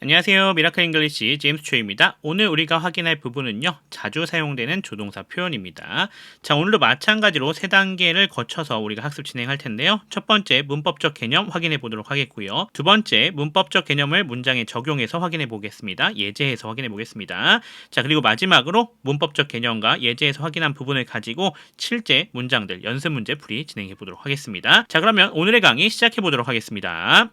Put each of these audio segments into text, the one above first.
안녕하세요. 미라클 잉글리시 제임스 초입니다. 오늘 우리가 확인할 부분은요. 자주 사용되는 조동사 표현입니다. 자, 오늘도 마찬가지로 세 단계를 거쳐서 우리가 학습 진행할 텐데요. 첫 번째 문법적 개념 확인해 보도록 하겠고요. 두 번째 문법적 개념을 문장에 적용해서 확인해 보겠습니다. 예제에서 확인해 보겠습니다. 자, 그리고 마지막으로 문법적 개념과 예제에서 확인한 부분을 가지고 실제 문장들 연습 문제 풀이 진행해 보도록 하겠습니다. 자, 그러면 오늘의 강의 시작해 보도록 하겠습니다.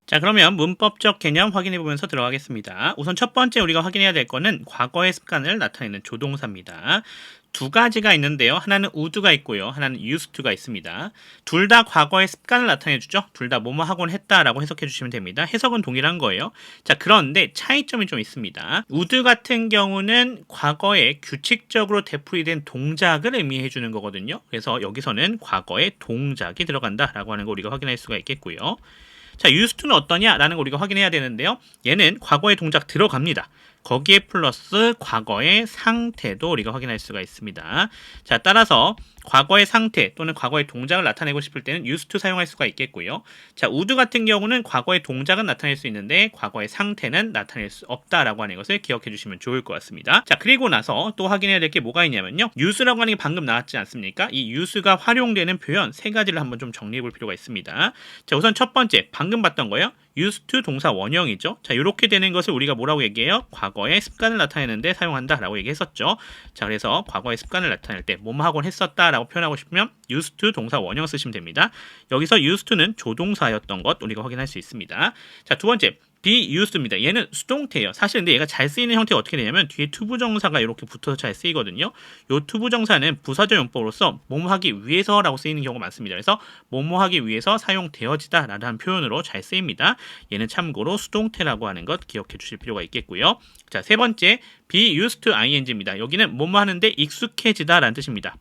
자, 그러면 문법적 개념 확인해 보면서 들어가겠습니다. 우선 첫 번째 우리가 확인해야 될 거는 과거의 습관을 나타내는 조동사입니다. 두 가지가 있는데요. 하나는 would가 있고요. 하나는 used to가 있습니다. 둘 다 과거의 습관을 나타내 주죠. 둘 다 뭐뭐 하곤 했다라고 해석해 주시면 됩니다. 해석은 동일한 거예요. 자, 그런데 차이점이 좀 있습니다. would 같은 경우는 과거에 규칙적으로 되풀이된 동작을 의미해 주는 거거든요. 그래서 여기서는 과거의 동작이 들어간다라고 하는 거 우리가 확인할 수가 있겠고요. 자, used to는 어떠냐라는 거 우리가 확인해야 되는데요. 얘는 과거의 동작 들어갑니다. 거기에 플러스 과거의 상태도 우리가 확인할 수가 있습니다. 자, 따라서 과거의 상태 또는 과거의 동작을 나타내고 싶을 때는 used to 사용할 수가 있겠고요. 자, would 같은 경우는 과거의 동작은 나타낼 수 있는데 과거의 상태는 나타낼 수 없다라고 하는 것을 기억해 주시면 좋을 것 같습니다. 자, 그리고 나서 또 확인해야 될 게 뭐가 있냐면요. use라고 하는 게 방금 나왔지 않습니까? 이 use가 활용되는 표현 세 가지를 한번 좀 정리해 볼 필요가 있습니다. 자, 우선 첫 번째 방금 봤던 거예요. used to 동사 원형이죠. 자, 이렇게 되는 것을 우리가 뭐라고 얘기해요? 과거의 습관을 나타내는데 사용한다라고 얘기했었죠. 자, 그래서 과거의 습관을 나타낼 때 뭐뭐 하곤 했었다라고 표현하고 싶으면 used to 동사 원형 쓰시면 됩니다. 여기서 used to는 조동사였던 것 우리가 확인할 수 있습니다. 자, 두 번째 be used입니다. 얘는 수동태예요. 사실 근데 얘가 잘 쓰이는 형태가 어떻게 되냐면 뒤에 투부정사가 이렇게 붙어서 잘 쓰이거든요. 요 투부정사는 부사적 용법으로서 뭐뭐 하기 위해서라고 쓰이는 경우가 많습니다. 그래서 뭐뭐 하기 위해서 사용되어지다 라는 표현으로 잘 쓰입니다. 얘는 참고로 수동태라고 하는 것 기억해 주실 필요가 있겠고요. 자, 세 번째 be used to ing입니다. 여기는 뭐뭐 하는데 익숙해지다 라는 뜻입니다.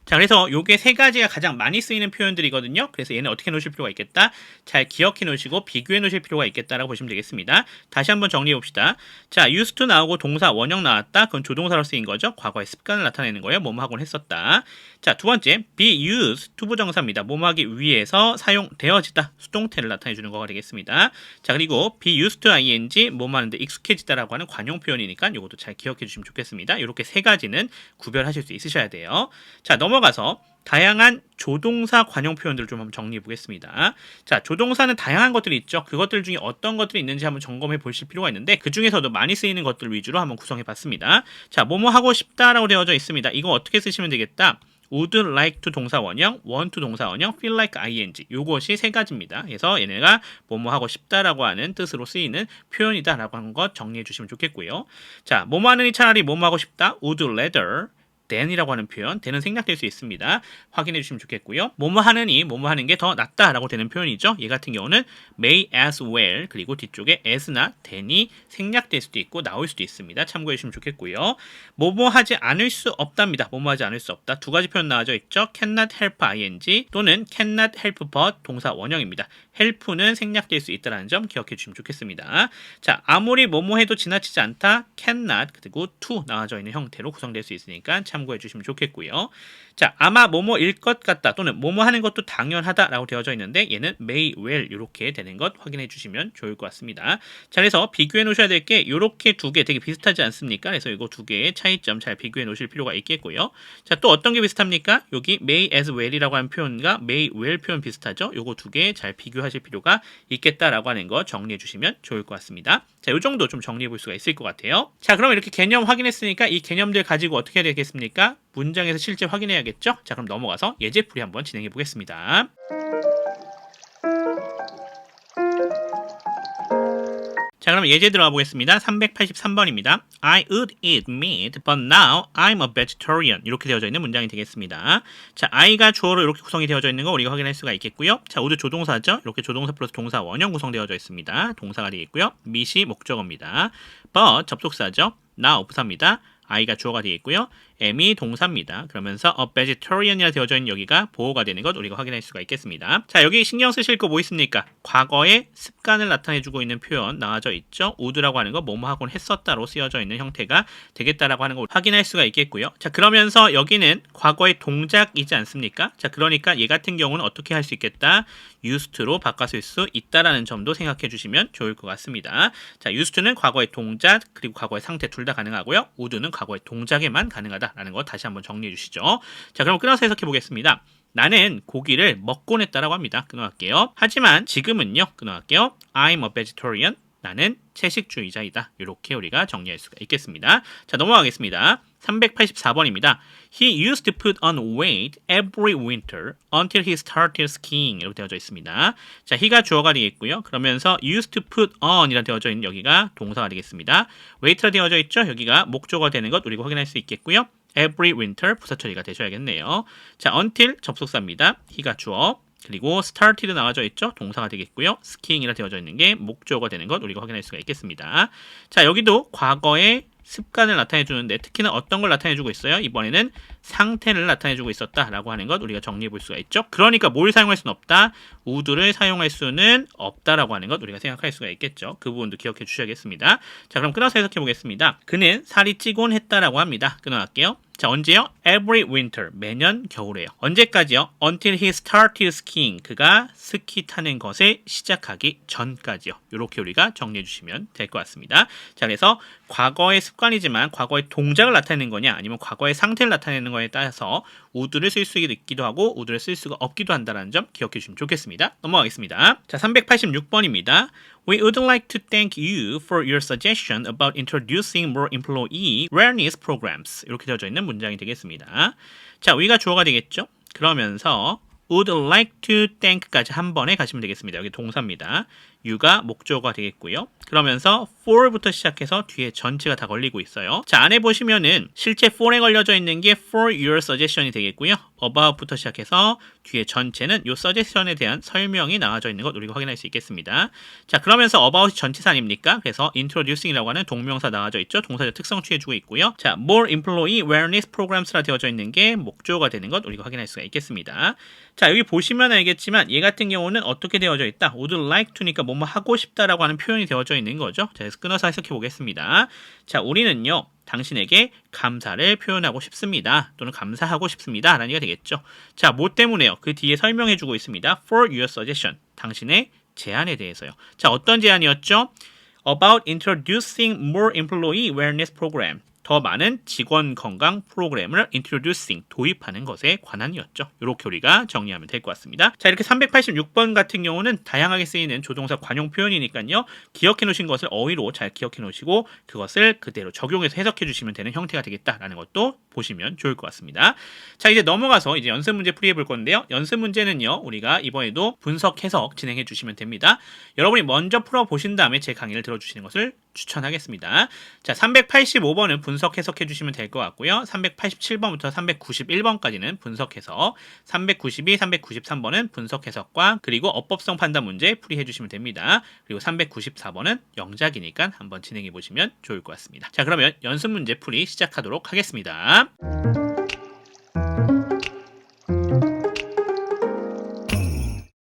자, 그래서 요게 세 가지가 가장 많이 쓰이는 표현들이거든요. 그래서 얘는 어떻게 놓으실 필요가 있겠다? 잘 기억해 놓으시고 비교해 놓으실 필요가 있겠다라고 보시면 되겠습니다. 다시 한번 정리해 봅시다. 자, used to 나오고 동사 원형 나왔다. 그건 조동사로 쓰인 거죠. 과거의 습관을 나타내는 거예요. 뭐뭐 하곤 했었다. 자, 두 번째 be used 투부정사입니다. 뭐뭐 하기 위해서 사용되어지다. 수동태를 나타내 주는 거가 되겠습니다. 자, 그리고 be used to ing 뭐뭐 하는데 익숙해지다라고 하는 관용 표현이니까 이것도 잘 기억해 주시면 좋겠습니다. 이렇게 세 가지는 구별하실 수 있으셔야 돼요. 자, 넘어가서 다양한 조동사 관용 표현들을 좀 한번 정리해 보겠습니다. 자, 조동사는 다양한 것들이 있죠. 그것들 중에 어떤 것들이 있는지 한번 점검해 보실 필요가 있는데 그 중에서도 많이 쓰이는 것들 위주로 한번 구성해 봤습니다. 자, 뭐뭐 하고 싶다라고 되어져 있습니다. 이거 어떻게 쓰시면 되겠다? would like to 동사 원형, want to 동사 원형, feel like ing 요것이 세 가지입니다. 그래서 얘네가 뭐뭐 하고 싶다라고 하는 뜻으로 쓰이는 표현이다라고 하는 것 정리해 주시면 좋겠고요. 자, 뭐뭐 하느니 차라리 뭐뭐 하고 싶다? would rather than이라고 하는 표현, than은 생략될 수 있습니다. 확인해 주시면 좋겠고요. 뭐뭐 하느니 뭐뭐 하는 게 더 낫다라고 되는 표현이죠. 얘 같은 경우는 may as well 그리고 뒤쪽에 as나 than이 생략될 수도 있고 나올 수도 있습니다. 참고해 주시면 좋겠고요. 뭐뭐 하지 않을 수 없답니다. 뭐뭐 하지 않을 수 없다. 두 가지 표현 나와져 있죠. cannot help ing 또는 cannot help but 동사 원형입니다. help는 생략될 수 있다는 점 기억해 주시면 좋겠습니다. 자, 아무리 뭐뭐 해도 지나치지 않다. cannot 그리고 to 나와져 있는 형태로 구성될 수 있으니까 참고해 주시면 좋겠고요. 자, 아마 뭐뭐일 것 같다 또는 뭐뭐 하는 것도 당연하다라고 되어져 있는데 얘는 may well 이렇게 되는 것 확인해 주시면 좋을 것 같습니다. 자, 그래서 비교해 놓으셔야 될 게 이렇게 두 개 되게 비슷하지 않습니까? 그래서 이거 두 개의 차이점 잘 비교해 놓으실 필요가 있겠고요. 자, 또 어떤 게 비슷합니까? 여기 may as well이라고 하는 표현과 may well 표현 비슷하죠? 요거 두 개 잘 비교하실 필요가 있겠다라고 하는 거 정리해 주시면 좋을 것 같습니다. 자, 요 정도 좀 정리해 볼 수가 있을 것 같아요. 자, 그럼 이렇게 개념 확인했으니까 이 개념들 가지고 어떻게 해야 되겠습니까? 문장에서 실제 확인해야겠죠? 자, 그럼 넘어가서 예제풀이 한번 진행해 보겠습니다. 자, 그럼 예제 들어가 보겠습니다. 383번입니다. I would eat meat, but now I'm a vegetarian. 이렇게 되어져 있는 문장이 되겠습니다. 자, I가 주어로 이렇게 구성이 되어져 있는 거 우리가 확인할 수가 있겠고요. 자, would 조동사죠. 이렇게 조동사 플러스 동사 원형 구성되어져 있습니다. 동사가 되겠고요. meat이 목적어입니다. but 접속사죠. now 부사입니다. I가 주어가 되겠고요. M이 동사입니다. 그러면서 a vegetarian이라 되어져 있는 여기가 보호가 되는 것 우리가 확인할 수가 있겠습니다. 자, 여기 신경 쓰실 거 뭐 있습니까? 과거의 습관을 나타내주고 있는 표현 나와져 있죠. would라고 하는 거 뭐뭐 하곤 했었다로 쓰여져 있는 형태가 되겠다라고 하는 걸 확인할 수가 있겠고요. 자, 그러면서 여기는 과거의 동작이지 않습니까? 자, 그러니까 얘 같은 경우는 어떻게 할 수 있겠다? used to로 바꿔 쓸 수 있다라는 점도 생각해 주시면 좋을 것 같습니다. 자, used to는 과거의 동작 그리고 과거의 상태 둘 다 가능하고요. would는 과거의 동작에만 가능하다라는 거 다시 한번 정리해 주시죠. 자, 그럼 끊어서 해석해 보겠습니다. 나는 고기를 먹곤 했다라고 합니다. 끊어갈게요. 하지만 지금은요. 끊어갈게요. I'm a vegetarian. 나는 채식주의자이다. 이렇게 우리가 정리할 수가 있겠습니다. 자, 넘어가겠습니다. 384번입니다. He used to put on weight every winter until he started skiing. 이렇게 되어져 있습니다. 자, he가 주어가 되겠고요. 그러면서 used to put on 이라 되어져 있는 여기가 동사가 되겠습니다. weight라 되어져 있죠. 여기가 목적어가 되는 것 우리가 확인할 수 있겠고요. every winter 부사 처리가 되셔야겠네요. 자, until 접속사입니다. he가 주어 그리고 started 나와져 있죠. 동사가 되겠고요. skiing이라 되어져 있는 게 목적어가 되는 것 우리가 확인할 수가 있겠습니다. 자, 여기도 과거의 습관을 나타내 주는데 특히나 어떤 걸 나타내 주고 있어요? 이번에는 상태를 나타내 주고 있었다라고 하는 것 우리가 정리해 볼 수가 있죠. 그러니까 뭘 사용할 수는 없다? would를 사용할 수는 없다라고 하는 것 우리가 생각할 수가 있겠죠. 그 부분도 기억해 주셔야겠습니다. 자, 그럼 끊어서 해석해 보겠습니다. 그는 살이 찌곤 했다라고 합니다. 끊어갈게요. 자, 언제요? Every winter, 매년 겨울에요. 언제까지요? Until he started skiing, 그가 스키 타는 것을 시작하기 전까지요. 이렇게 우리가 정리해 주시면 될 것 같습니다. 자, 그래서 과거의 습관이지만 과거의 동작을 나타내는 거냐 아니면 과거의 상태를 나타내는 거에 따라서 would를 쓸 수 있기도 하고 would를 쓸 수가 없기도 한다는 점 기억해 주시면 좋겠습니다. 넘어가겠습니다. 자, 386번입니다. We would like to thank you for your suggestion about introducing more employee awareness programs. 이렇게 되어져 있는 문장이 되겠습니다. 자, we가 주어가 되겠죠? 그러면서 would like to thank까지 한 번에 가시면 되겠습니다. 여기 동사입니다. you가 목적어가 되겠고요. 그러면서 for부터 시작해서 뒤에 전체가 다 걸리고 있어요. 자, 안에 보시면은 실제 for에 걸려져 있는 게 for your suggestion이 되겠고요. about부터 시작해서 뒤에 전체는 이 suggestion에 대한 설명이 나와져 있는 것 우리가 확인할 수 있겠습니다. 자, 그러면서 about이 전치사 아닙니까? 그래서 introducing이라고 하는 동명사 나와져 있죠. 동사적 특성 취해주고 있고요. 자, more employee awareness programs라 되어져 있는 게 목적어가 되는 것 우리가 확인할 수가 있겠습니다. 자, 여기 보시면 알겠지만 얘 같은 경우는 어떻게 되어져 있다? would like to니까 뭐뭐 하고 싶다라고 하는 표현이 되어져 있는 거죠. 자, 그래서 끊어서 해석해 보겠습니다. 자, 우리는요. 당신에게 감사를 표현하고 싶습니다. 또는 감사하고 싶습니다. 라는 얘기가 되겠죠. 자, 뭐 때문에요? 그 뒤에 설명해 주고 있습니다. For your suggestion. 당신의 제안에 대해서요. 자, 어떤 제안이었죠? About introducing more employee awareness program. 더 많은 직원 건강 프로그램을 introducing, 도입하는 것에 관한이었죠. 이렇게 우리가 정리하면 될 것 같습니다. 자, 이렇게 386번 같은 경우는 다양하게 쓰이는 조동사 관용 표현이니까요. 기억해 놓으신 것을 어휘로 잘 기억해 놓으시고 그것을 그대로 적용해서 해석해 주시면 되는 형태가 되겠다라는 것도 보시면 좋을 것 같습니다. 자, 이제 넘어가서 이제 연습 문제 풀이해 볼 건데요. 연습 문제는요. 우리가 이번에도 분석 해석 진행해 주시면 됩니다. 여러분이 먼저 풀어 보신 다음에 제 강의를 들어 주시는 것을 추천하겠습니다. 자, 385번은 분석 해석해 주시면 될 것 같고요. 387번부터 391번까지는 분석 해석, 392, 393번은 분석 해석과 그리고 어법성 판단 문제 풀이해 주시면 됩니다. 그리고 394번은 영작이니까 한번 진행해 보시면 좋을 것 같습니다. 자, 그러면 연습 문제 풀이 시작하도록 하겠습니다.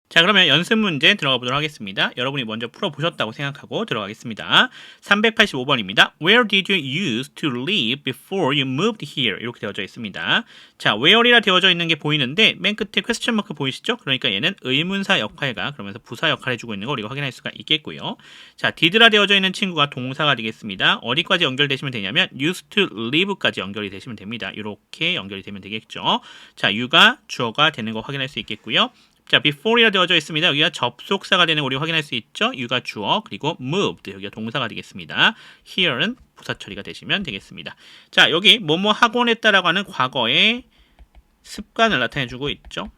자, 그러면 연습 문제 들어가 보도록 하겠습니다. 여러분이 먼저 풀어보셨다고 생각하고 들어가겠습니다. 385번입니다. Where did you used to live before you moved here? 이렇게 되어져 있습니다. 자, where이라 되어져 있는 게 보이는데 맨 끝에 퀘스천 마크 보이시죠? 그러니까 얘는 의문사 역할과 그러면서 부사 역할을 해주고 있는 거 우리가 확인할 수가 있겠고요. 자, did라 되어져 있는 친구가 동사가 되겠습니다. 어디까지 연결되시면 되냐면 used to live까지 연결이 되시면 됩니다. 이렇게 연결이 되면 되겠죠. 자, you가 주어가 되는 거 확인할 수 있겠고요. 자, before이라 되어져 있습니다. 여기가 접속사가 되는 거 우리 확인할 수 있죠. you가 주어, 그리고 moved, 여기가 동사가 되겠습니다. here는 부사 처리가 되시면 되겠습니다. 자, 여기 뭐뭐 하곤 했다라고 하는 과거의 습관을 나타내주고 있죠.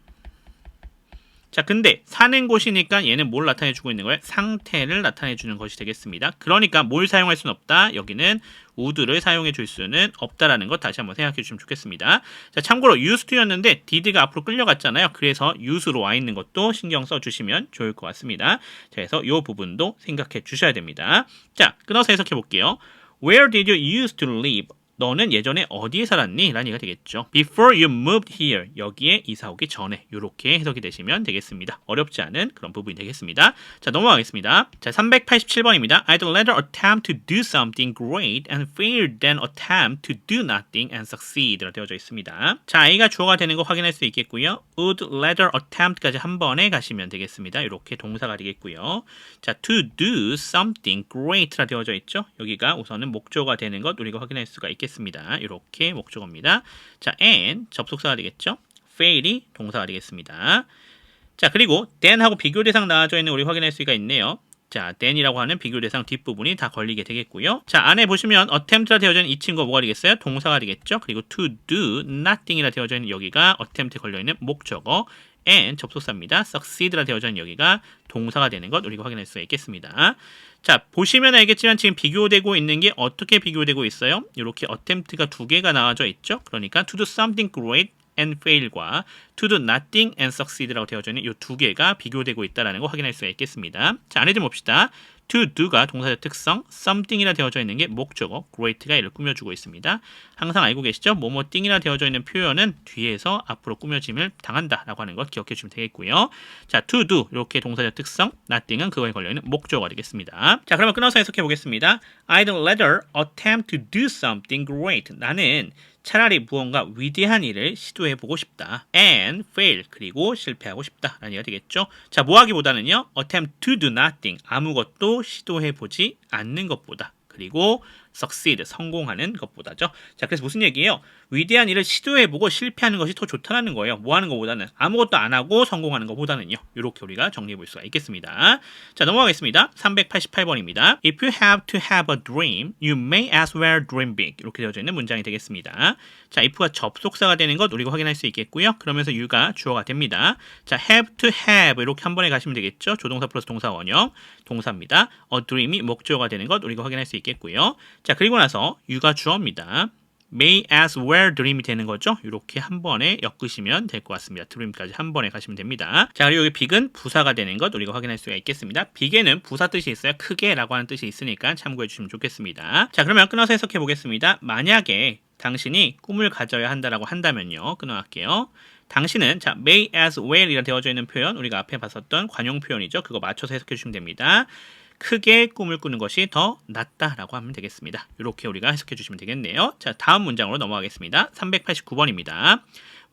자, 근데 사는 곳이니까 얘는 뭘 나타내주고 있는 거예요? 상태를 나타내주는 것이 되겠습니다. 그러니까 뭘 사용할 수는 없다. 여기는 would를 사용해 줄 수는 없다라는 것 다시 한번 생각해 주시면 좋겠습니다. 자, 참고로 used to였는데 did가 앞으로 끌려갔잖아요. 그래서 use로 와 있는 것도 신경 써 주시면 좋을 것 같습니다. 자, 그래서 이 부분도 생각해 주셔야 됩니다. 자, 끊어서 해석해 볼게요. Where did you used to live? 너는 예전에 어디에 살았니? 라는 얘기가 되겠죠. Before you moved here. 여기에 이사 오기 전에. 이렇게 해석이 되시면 되겠습니다. 어렵지 않은 그런 부분이 되겠습니다. 자, 넘어가겠습니다. 자, 387번입니다. I'd rather attempt to do something great and fail than attempt to do nothing and succeed. 라고 되어져 있습니다. 자, A가 주어가 되는 거 확인할 수 있겠고요. would rather attempt까지 한 번에 가시면 되겠습니다. 이렇게 동사가 되겠고요. 자, to do something great라 되어져 있죠. 여기가 우선은 목적어가 되는 것 우리가 확인할 수가 있겠습니다. 이렇게 목적어입니다. 자, and 접속사가 되겠죠. fail이 동사가 되겠습니다. 자, 그리고 then하고 비교 대상 나와져 있는 우리 확인할 수가 있네요. 자, then이라고 하는 비교 대상 뒷부분이 다 걸리게 되겠고요. 자, 안에 보시면 attempt라 되어져 있는 이 친구가 뭐가 되겠어요? 동사가 되겠죠. 그리고 to do nothing이라 되어져 있는 여기가 attempt에 걸려 있는 목적어. and 접속사입니다. succeed라 되어져 있는 여기가 동사가 되는 것 우리가 확인할 수가 있겠습니다. 자, 보시면 알겠지만 지금 비교되고 있는 게 어떻게 비교되고 있어요? 이렇게 attempt가 두 개가 나와져 있죠. 그러니까 to do something great and fail과 to do nothing and succeed라고 되어져 있는 이 두 개가 비교되고 있다는 거 확인할 수가 있겠습니다. 자, 안에 좀 봅시다. to do가 동사적 특성, something이라 되어져 있는 게 목적어, great가 이를 꾸며주고 있습니다. 항상 알고 계시죠? 뭐뭐띵이라 되어져 있는 표현은 뒤에서 앞으로 꾸며짐을 당한다라고 하는 것 기억해 주시면 되겠고요. 자, to do 이렇게 동사적 특성, nothing은 그거에 걸려있는 목적어가 되겠습니다. 자, 그러면 끊어서 해석해 보겠습니다. I'd rather attempt to do something great. 나는 차라리 무언가 위대한 일을 시도해보고 싶다. and fail, 그리고 실패하고 싶다 라는 얘기가 되겠죠. 자, 뭐하기보다는요. attempt to do nothing, 아무것도 시도해보지 않는 것보다, 그리고 succeed, 성공하는 것보다죠. 자, 그래서 무슨 얘기예요? 위대한 일을 시도해보고 실패하는 것이 더 좋다는 거예요. 뭐 하는 것보다는, 아무것도 안 하고 성공하는 것보다는요. 이렇게 우리가 정리해볼 수가 있겠습니다. 자, 넘어가겠습니다. 388번입니다. If you have to have a dream, you may as well dream big. 이렇게 되어져 있는 문장이 되겠습니다. 자, if가 접속사가 되는 것 우리가 확인할 수 있겠고요. 그러면서 you가 주어가 됩니다. 자, have to have 이렇게 한 번에 가시면 되겠죠. 조동사 플러스 동사 원형, 동사입니다. a dream이 목적어가 되는 것 우리가 확인할 수 있겠고요. 자, 그리고 나서 you가 주어입니다. may as well dream이 되는 거죠. 이렇게 한 번에 엮으시면 될 것 같습니다. dream까지 한 번에 가시면 됩니다. 자, 그리고 여기 big은 부사가 되는 것 우리가 확인할 수가 있겠습니다. big에는 부사 뜻이 있어요. 크게 라고 하는 뜻이 있으니까 참고해 주시면 좋겠습니다. 자, 그러면 끊어서 해석해 보겠습니다. 만약에 당신이 꿈을 가져야 한다라고 한다면요. 끊어갈게요. 당신은, 자, may as well 이라 되어져 있는 표현 우리가 앞에 봤었던 관용 표현이죠. 그거 맞춰서 해석해 주시면 됩니다. 크게 꿈을 꾸는 것이 더 낫다라고 하면 되겠습니다. 이렇게 우리가 해석해 주시면 되겠네요. 자, 다음 문장으로 넘어가겠습니다. 389번입니다.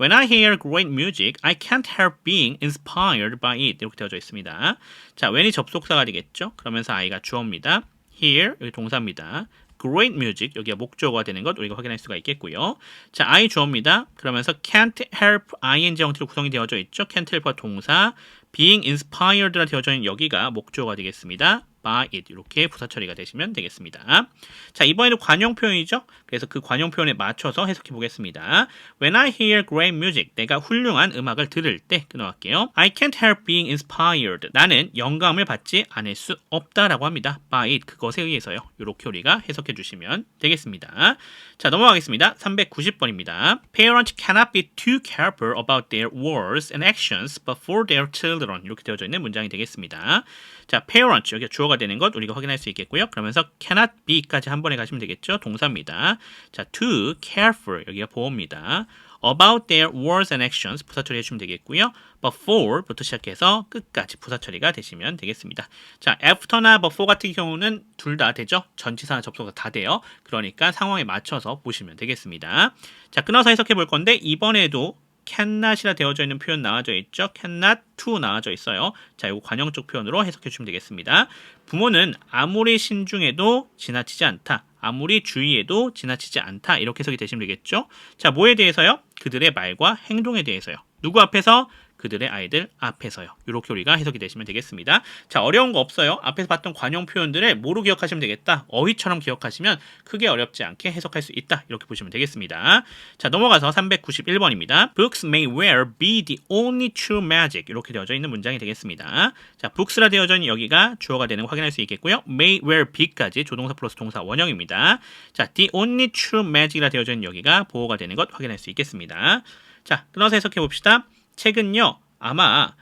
When I hear great music, I can't help being inspired by it. 이렇게 되어져 있습니다. 자, when이 접속사가 되겠죠? 그러면서 I가 주어입니다. Hear, 여기 동사입니다. Great music, 여기가 목적어가 되는 것 우리가 확인할 수가 있겠고요. 자, I 주어입니다. 그러면서 can't help ing 형태로 구성이 되어져 있죠. can't help과 동사, being inspired라 되어져 있는 여기가 목적어가 되겠습니다. by it, 이렇게 부사 처리가 되시면 되겠습니다. 자, 이번에도 관용 표현이죠. 그래서 그 관용 표현에 맞춰서 해석해 보겠습니다. When I hear great music, 내가 훌륭한 음악을 들을 때, 끊어갈게요. I can't help being inspired. 나는 영감을 받지 않을 수 없다라고 합니다. by it, 그것에 의해서요. 이렇게 우리가 해석해 주시면 되겠습니다. 자, 넘어가겠습니다. 390번입니다. Parents cannot be too careful about their words and actions before their children. 이렇게 되어져 있는 문장이 되겠습니다. 자, parents, 여기가 주어가 되는 것 우리가 확인할 수 있겠고요. 그러면서 cannot be까지 한 번에 가시면 되겠죠. 동사입니다. 자, to careful, 여기가 보호입니다. about their words and actions 부사 처리 해주시면 되겠고요. before부터 시작해서 끝까지 부사 처리가 되시면 되겠습니다. 자, after나 before 같은 경우는 둘 다 되죠. 전치사나 접속사 다 돼요. 그러니까 상황에 맞춰서 보시면 되겠습니다. 자, 끊어서 해석해 볼 건데 이번에도 cannot이라 되어져 있는 표현 나와져 있죠. cannot to 나와져 있어요. 자, 이거 관용적 표현으로 해석해 주시면 되겠습니다. 부모는 아무리 신중해도 지나치지 않다. 아무리 주의해도 지나치지 않다. 이렇게 해석이 되시면 되겠죠. 자, 뭐에 대해서요? 그들의 말과 행동에 대해서요. 누구 앞에서? 그들의 아이들 앞에서요. 이렇게 우리가 해석이 되시면 되겠습니다. 자, 어려운 거 없어요. 앞에서 봤던 관용 표현들을 뭐로 기억하시면 되겠다. 어휘처럼 기억하시면 크게 어렵지 않게 해석할 수 있다. 이렇게 보시면 되겠습니다. 자, 넘어가서 391번입니다. Books may well be the only true magic. 이렇게 되어져 있는 문장이 되겠습니다. 자, books라 되어져 있는 여기가 주어가 되는 거 확인할 수 있겠고요. may well be까지 조동사 플러스 동사 원형입니다. 자, the only true magic이라 되어져 있는 여기가 보호가 되는 것 확인할 수 있겠습니다. 자, 끊어서 해석해 봅시다. 책은요, 아마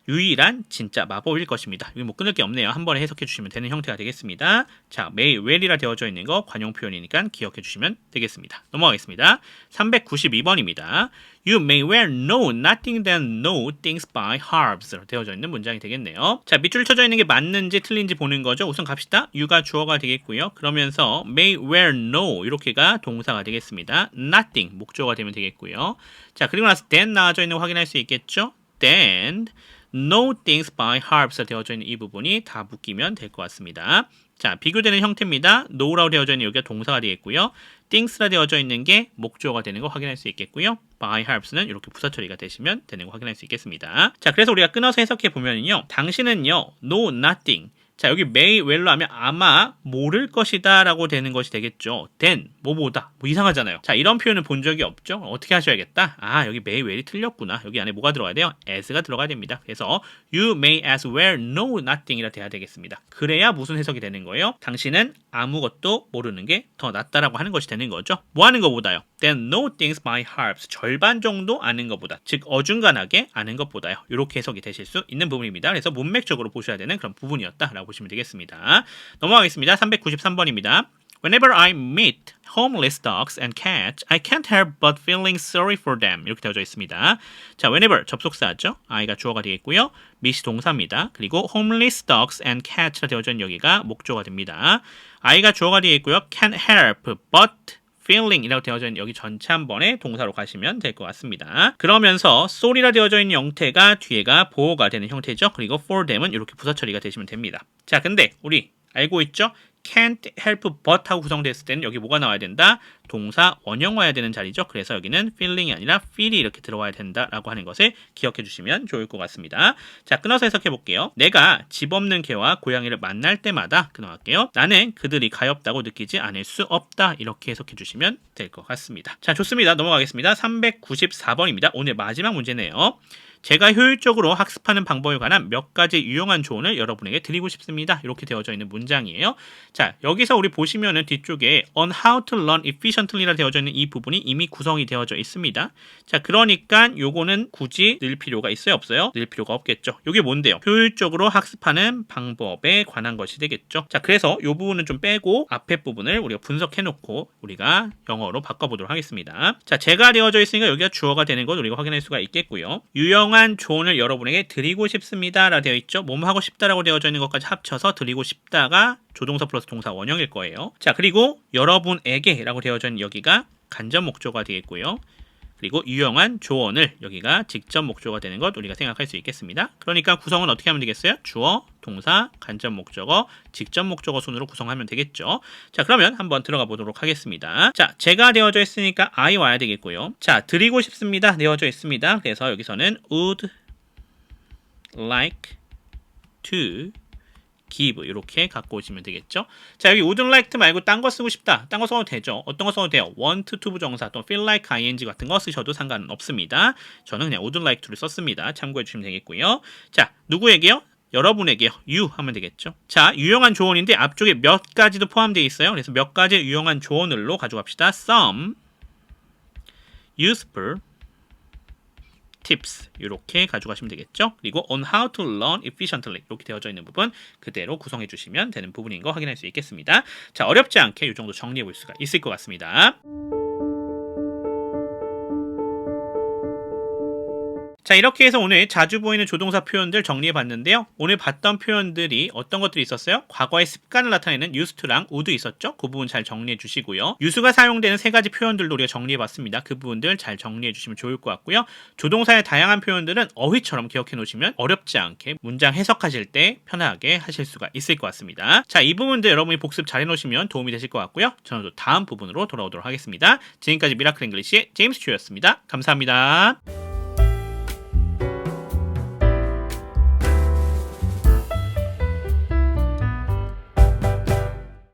유일한 진짜 마법일 것입니다. 이거 뭐 끊을 게 없네요. 한 번에 해석해 주시면 되는 형태가 되겠습니다. 자, may well이라 되어져 있는 거 관용 표현이니까 기억해 주시면 되겠습니다. 넘어가겠습니다. 392번입니다. You may well know nothing than know things by hearts로 되어져 있는 문장이 되겠네요. 자, 밑줄 쳐져 있는 게 맞는지 틀린지 보는 거죠. 우선 갑시다. you가 주어가 되겠고요. 그러면서 may well know 이렇게가 동사가 되겠습니다. nothing 목조가 되면 되겠고요. 자, 그리고 나서 then 나와져 있는 거 확인할 수 있겠죠. then know things by hearts로 되어져 있는 이 부분이 다 묶이면 될 것 같습니다. 자, 비교되는 형태입니다. know라고 되어져 있는 여기가 동사가 되겠고요. things라 되어져 있는 게 목조가 되는 거 확인할 수 있겠고요. by hearts는 이렇게 부사 처리가 되시면 되는 거 확인할 수 있겠습니다. 자, 그래서 우리가 끊어서 해석해 보면요. 당신은요, know nothing. 자, 여기 may well로 하면 아마 모를 것이다 라고 되는 것이 되겠죠. then, 뭐보다. 뭐 이상하잖아요. 자, 이런 표현을 본 적이 없죠? 어떻게 하셔야겠다? 아, 여기 may well이 틀렸구나. 여기 안에 뭐가 들어가야 돼요? as가 들어가야 됩니다. 그래서 you may as well know nothing 이라 돼야 되겠습니다. 그래야 무슨 해석이 되는 거예요? 당신은 아무것도 모르는 게 더 낫다라고 하는 것이 되는 거죠. 뭐 하는 것보다요? then know things by heart. 절반 정도 아는 것보다. 즉, 어중간하게 아는 것보다요. 이렇게 해석이 되실 수 있는 부분입니다. 그래서 문맥적으로 보셔야 되는 그런 부분이었다라고 보시면 되겠습니다. 넘어가겠습니다. 393번입니다. Whenever I meet homeless dogs and cats, I can't help but feeling sorry for them. 이렇게 되어져 있습니다. 자, whenever 접속사죠. I가 주어가 되겠고요. meet이 동사입니다. 그리고 homeless dogs and cats라 되어져 있는 여기가 목조가 됩니다. I가 주어가 되겠고요. can't help but feeling 이라고 되어져 있는 여기 전체 한 번에 동사로 가시면 될 것 같습니다. 그러면서 sorry라 되어져 있는 형태가 뒤에가 보호가 되는 형태죠. 그리고 for them은 이렇게 부사 처리가 되시면 됩니다. 자, 근데 우리 알고 있죠? can't help but 하고 구성됐을 때는 여기 뭐가 나와야 된다? 동사 원형 와야 되는 자리죠. 그래서 여기는 feeling이 아니라 feel이 이렇게 들어와야 된다라고 하는 것을 기억해 주시면 좋을 것 같습니다. 자, 끊어서 해석해 볼게요. 내가 집 없는 개와 고양이를 만날 때마다 끊어갈게요. 나는 그들이 가엾다고 느끼지 않을 수 없다. 이렇게 해석해 주시면 될 것 같습니다. 자, 좋습니다. 넘어가겠습니다. 394번입니다. 오늘 마지막 문제네요. 제가 효율적으로 학습하는 방법에 관한 몇 가지 유용한 조언을 여러분에게 드리고 싶습니다. 이렇게 되어져 있는 문장이에요. 자, 여기서 우리 보시면은 뒤쪽에 on how to learn efficiently라 되어져 있는 이 부분이 이미 구성이 되어져 있습니다. 자, 그러니까 요거는 굳이 넣을 필요가 있어요? 없어요? 넣을 필요가 없겠죠. 요게 뭔데요? 효율적으로 학습하는 방법에 관한 것이 되겠죠. 자, 그래서 요 부분은 좀 빼고 앞에 부분을 우리가 분석해 놓고 우리가 영어로 바꿔보도록 하겠습니다. 자, 제가 되어져 있으니까 여기가 주어가 되는 것 우리가 확인할 수가 있겠고요. 유용한 조언을 여러분에게 드리고 싶습니다 라 되어 있죠. 뭐뭐 하고 싶다라고 되어져 있는 것까지 합쳐서 드리고 싶다가 조동사 플러스 동사 원형일 거예요. 자, 그리고 여러분에게 라고 되어져 있는 여기가 간접 목조가 되겠고요. 그리고 유용한 조언을 여기가 직접 목조가 되는 것 우리가 생각할 수 있겠습니다. 그러니까 구성은 어떻게 하면 되겠어요? 주어, 동사, 간접 목적어, 직접 목적어 순으로 구성하면 되겠죠. 자, 그러면 한번 들어가 보도록 하겠습니다. 자, 제가 되어져 있으니까 I 와야 되겠고요. 자, 드리고 싶습니다. 되어져 있습니다. 그래서 여기서는 would like to give 이렇게 갖고 오시면 되겠죠. 자, 여기 would like to 말고 딴 거 쓰고 싶다. 딴 거 써도 되죠. 어떤 거 써도 돼요. want to 부정사 또 feel like ing 같은 거 쓰셔도 상관은 없습니다. 저는 그냥 would like to를 썼습니다. 참고해 주시면 되겠고요. 자, 누구에게요? 여러분에게요. you 하면 되겠죠. 자, 유용한 조언인데 앞쪽에 몇 가지도 포함되어 있어요. 그래서 몇 가지 유용한 조언을로 가져갑시다. some useful tips 이렇게 가져가시면 되겠죠. 그리고 on how to learn efficiently 이렇게 되어져 있는 부분 그대로 구성해 주시면 되는 부분인 거 확인할 수 있겠습니다. 자, 어렵지 않게 이 정도 정리해 볼 수가 있을 것 같습니다. 자, 이렇게 해서 오늘 자주 보이는 조동사 표현들 정리해 봤는데요. 오늘 봤던 표현들이 어떤 것들이 있었어요? 과거의 습관을 나타내는 used to랑 would 있었죠? 그 부분 잘 정리해 주시고요. use가 사용되는 세 가지 표현들도 우리가 정리해 봤습니다. 그 부분들 잘 정리해 주시면 좋을 것 같고요. 조동사의 다양한 표현들은 어휘처럼 기억해 놓으시면 어렵지 않게 문장 해석하실 때 편하게 하실 수가 있을 것 같습니다. 자, 이 부분들 여러분이 복습 잘 해놓으시면 도움이 되실 것 같고요. 저는 또 다음 부분으로 돌아오도록 하겠습니다. 지금까지 미라클 잉글리시의 제임스 튜였습니다. 감사합니다.